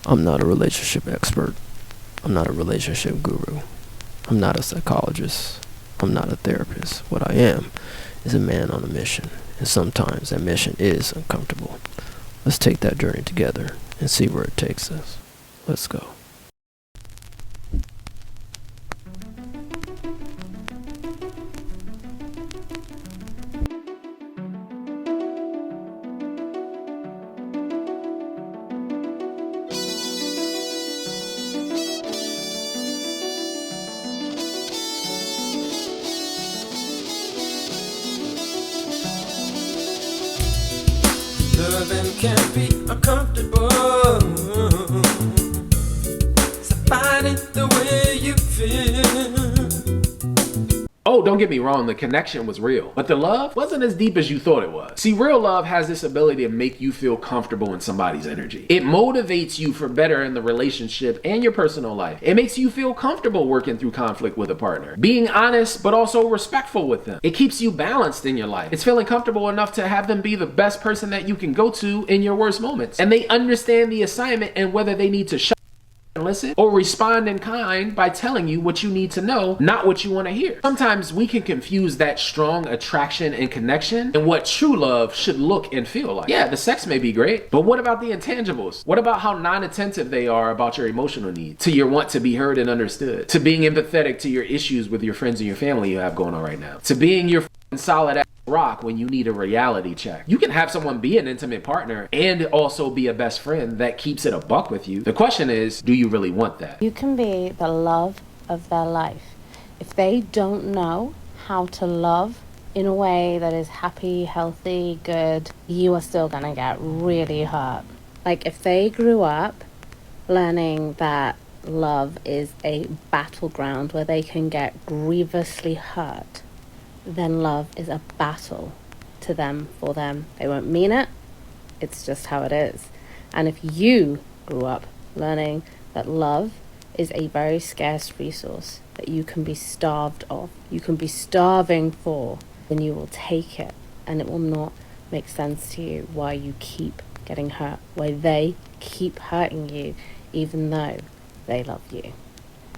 I'm not a relationship expert. I'm not a relationship guru. I'm not a psychologist. I'm not a therapist. What I am is a man on a mission, and sometimes that mission is uncomfortable. Let's take that journey together and see where it takes us. Let's go. Loving can be uncomfortable. So find it the way you feel. Oh, don't get me wrong, the connection was real, but the love wasn't as deep as you thought it was. See, real love has this ability to make you feel comfortable in somebody's energy. It motivates you for better in the relationship and your personal life. It makes you feel comfortable working through conflict with a partner, being honest but also respectful with them. It keeps you balanced in your life. It's feeling comfortable enough to have them be the best person that you can go to in your worst moments. And they understand the assignment and whether they need to shut and listen or respond in kind by telling you what you need to know, not what you want to hear. Sometimes we can confuse that strong attraction and connection and what true love should look and feel like. Yeah, the sex may be great, but what about the intangibles? What about how non-attentive they are about your emotional needs, to your want to be heard and understood, to being empathetic to your issues with your friends and your family you have going on right now, to being your solid ass rock when you need a reality check. You can have someone be an intimate partner and also be a best friend that keeps it a buck with you. The question is, do you really want that? You can be the love of their life. If they don't know how to love in a way that is happy, healthy, good, you are still gonna get really hurt. Like if they grew up learning that love is a battleground where they can get grievously hurt, then love is a battle to them, for them. They won't mean it. It's just how it is. And if you grew up learning that love is a very scarce resource that you can be starved of, you can be starving for, then you will take it, and it will not make sense to you why you keep getting hurt, why they keep hurting you even though they love you.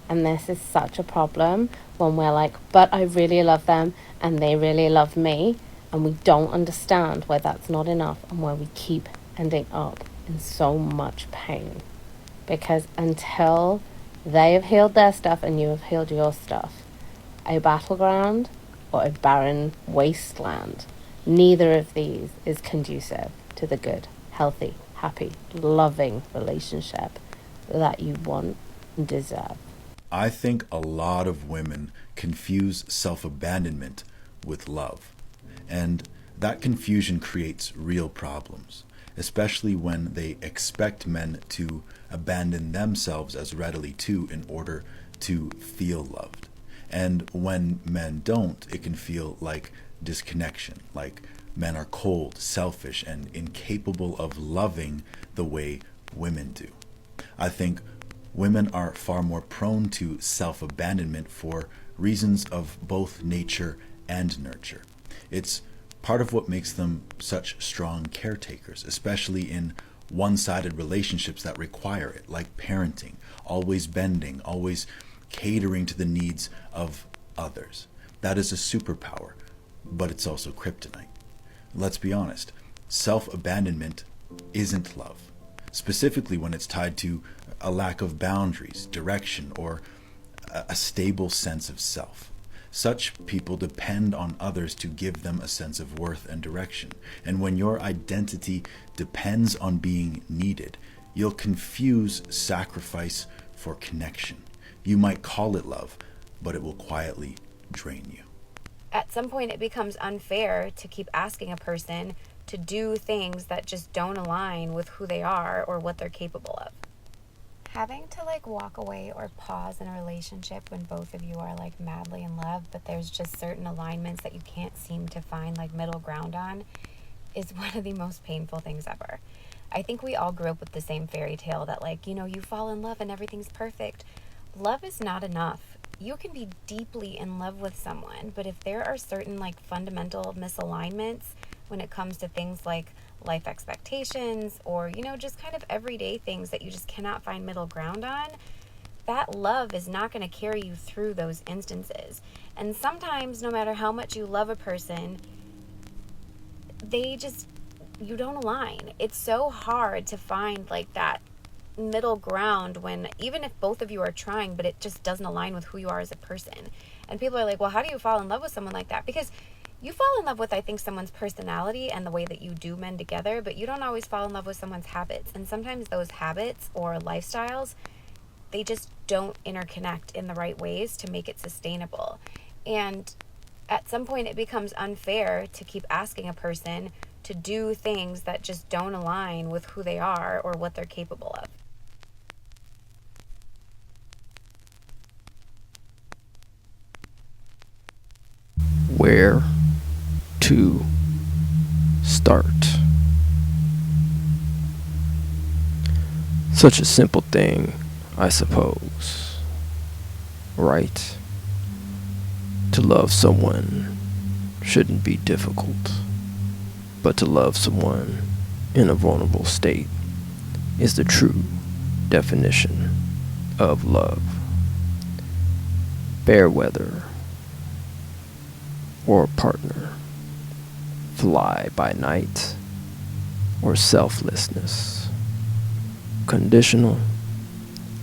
And this is such a problem when we're like, but I really love them and they really love me, and we don't understand why that's not enough and why we keep ending up in so much pain. Because until they have healed their stuff and you have healed your stuff, a battleground or a barren wasteland, neither of these is conducive to the good, healthy, happy, loving relationship that you want and deserve. I think a lot of women confuse self-abandonment with love, and that confusion creates real problems, especially when they expect men to abandon themselves as readily too in order to feel loved. And when men don't, it can feel like disconnection, like men are cold, selfish, and incapable of loving the way women do. I think women are far more prone to self-abandonment for reasons of both nature and nurture. It's part of what makes them such strong caretakers, especially in one-sided relationships that require it, like parenting, always bending, always catering to the needs of others. That is a superpower, but it's also kryptonite. Let's be honest, self-abandonment isn't love, specifically when it's tied to a lack of boundaries, direction, or a stable sense of self. Such people depend on others to give them a sense of worth and direction. And when your identity depends on being needed, you'll confuse sacrifice for connection. You might call it love, but it will quietly drain you. At some point, it becomes unfair to keep asking a person to do things that just don't align with who they are or what they're capable of. Having to walk away or pause in a relationship when both of you are madly in love, but there's just certain alignments that you can't seem to find middle ground on, is one of the most painful things ever. I think we all grew up with the same fairy tale that you fall in love and everything's perfect. Love is not enough. You can be deeply in love with someone, but if there are certain fundamental misalignments when it comes to things like life expectations or, just kind of everyday things that you just cannot find middle ground on, that love is not going to carry you through those instances. And sometimes, no matter how much you love a person, you don't align. It's so hard to find like that middle ground when, even if both of you are trying, but it just doesn't align with who you are as a person. And people are like, well, how do you fall in love with someone like that? Because you fall in love with, I think, someone's personality and the way that you do mend together, but you don't always fall in love with someone's habits. And sometimes those habits or lifestyles, they just don't interconnect in the right ways to make it sustainable. And at some point it becomes unfair to keep asking a person to do things that just don't align with who they are or what they're capable of. Where to start? Such a simple thing, I suppose, right? To love someone shouldn't be difficult, but to love someone in a vulnerable state is the true definition of love. Fair weather or a partner, fly by night or selflessness, conditional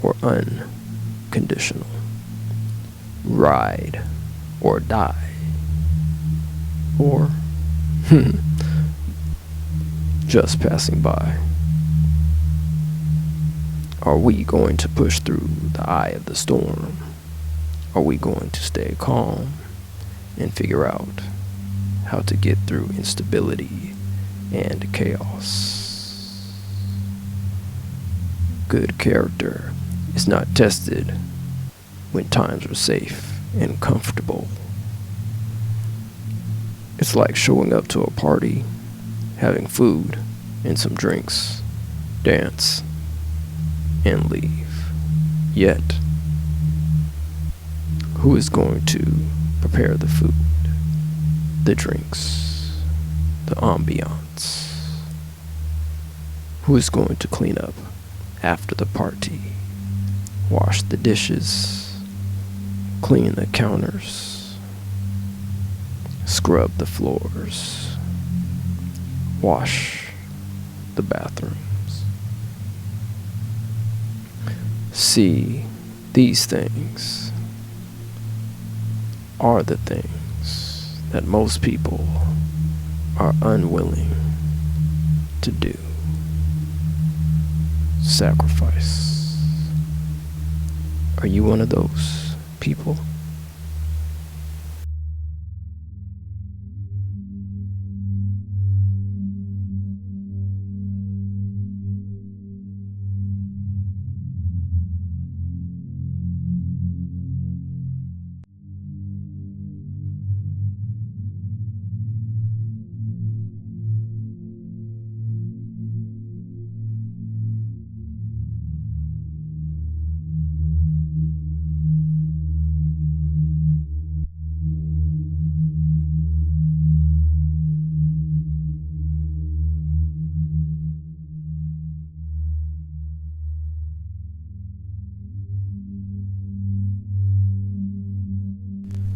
or unconditional, ride or die, or just passing by. Are we going to push through the eye of the storm? Are we going to stay calm and figure out how to get through instability and chaos? Good character is not tested when times are safe and comfortable. It's like showing up to a party, having food and some drinks, dance, and leave. Yet, who is going to prepare the food, the drinks, the ambiance? Who is going to clean up after the party, wash the dishes, clean the counters, scrub the floors, wash the bathrooms? See, these things are the things that most people are unwilling to do. Sacrifice. Are you one of those people?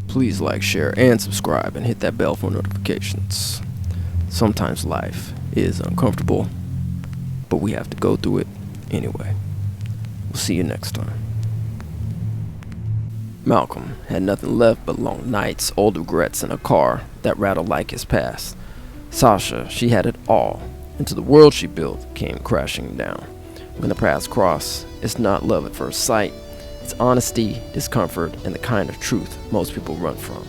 Please like, share, and subscribe, and hit that bell for notifications. Sometimes life is uncomfortable, but we have to go through it anyway. We'll see you next time. Malcolm had nothing left but long nights, old regrets, and a car that rattled like his past. Sasha, she had it all, until the world she built came crashing down. When the paths cross, it's not love at first sight. It's honesty, discomfort, and the kind of truth most people run from.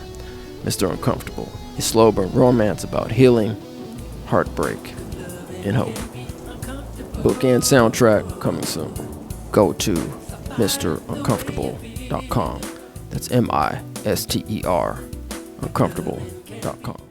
Mr. Uncomfortable, a slow burn romance about healing, heartbreak, and hope. Book and soundtrack coming soon. Go to MrUncomfortable.com. That's MISTER uncomfortable.com.